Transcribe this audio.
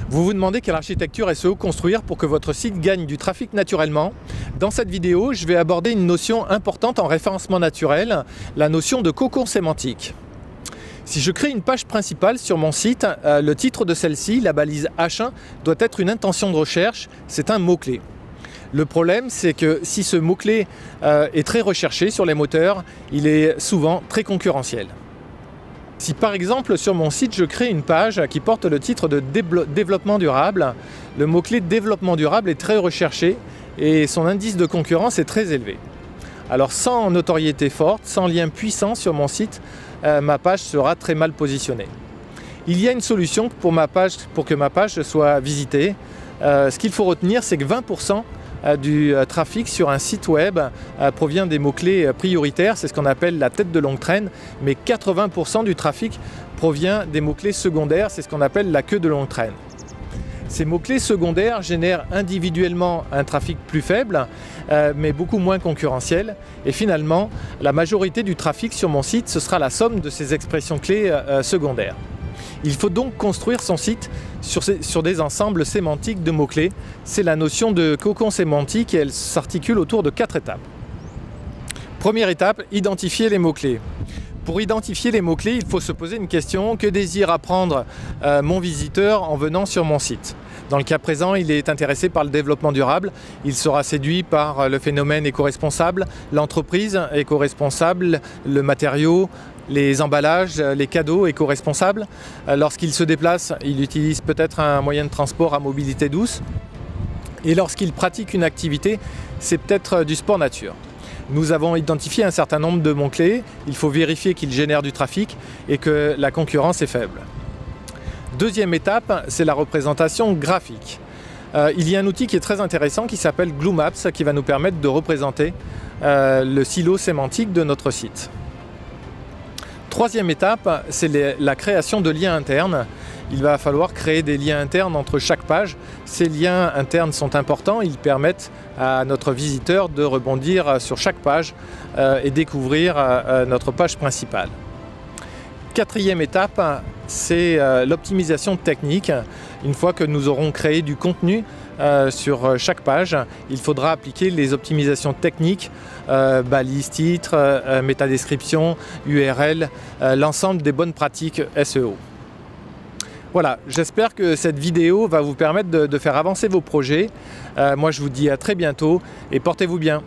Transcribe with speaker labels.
Speaker 1: Vous vous demandez quelle architecture SEO construire pour que votre site gagne du trafic naturellement. Dans cette vidéo, je vais aborder une notion importante en référencement naturel, la notion de cocon sémantique. Si je crée une page principale sur mon site, le titre de celle-ci, la balise H1, doit être une intention de recherche, c'est un mot-clé. Le problème, c'est que si ce mot-clé est très recherché sur les moteurs, il est souvent très concurrentiel. Si par exemple sur mon site je crée une page qui porte le titre de développement durable, le mot-clé développement durable est très recherché et son indice de concurrence est très élevé. Alors sans notoriété forte, sans lien puissant sur mon site, ma page sera très mal positionnée. Il y a une solution pour que ma page soit visitée. Ce qu'il faut retenir, c'est que 20% du trafic sur un site web provient des mots-clés prioritaires, c'est ce qu'on appelle la tête de longue traîne, mais 80% du trafic provient des mots-clés secondaires, c'est ce qu'on appelle la queue de longue traîne. Ces mots-clés secondaires génèrent individuellement un trafic plus faible, mais beaucoup moins concurrentiel. Et finalement, la majorité du trafic sur mon site, ce sera la somme de ces expressions clés secondaires. Il faut donc construire son site sur des ensembles sémantiques de mots-clés. C'est la notion de cocon sémantique et elle s'articule autour de 4 étapes. Première étape, identifier les mots-clés. Pour identifier les mots-clés, il faut se poser une question: que désire apprendre mon visiteur en venant sur mon site? Dans le cas présent, il est intéressé par le développement durable, il sera séduit par le phénomène éco-responsable, l'entreprise éco-responsable, le matériau, les emballages, les cadeaux éco-responsables. Lorsqu'il se déplace, il utilise peut-être un moyen de transport à mobilité douce. Et lorsqu'il pratique une activité, c'est peut-être du sport nature. Nous avons identifié un certain nombre de mots-clés. Il faut vérifier qu'ils génèrent du trafic et que la concurrence est faible. Deuxième étape, c'est la représentation graphique. Il y a un outil qui est très intéressant qui s'appelle Glue Maps qui va nous permettre de représenter le silo sémantique de notre site. Troisième étape, c'est la création de liens internes. Il va falloir créer des liens internes entre chaque page. Ces liens internes sont importants, ils permettent à notre visiteur de rebondir sur chaque page et découvrir notre page principale. Quatrième étape, c'est l'optimisation technique. Une fois que nous aurons créé du contenu sur chaque page, il faudra appliquer les optimisations techniques, balises, titres, métadescription, URL, l'ensemble des bonnes pratiques SEO. Voilà, j'espère que cette vidéo va vous permettre de faire avancer vos projets. Moi je vous dis à très bientôt et portez-vous bien.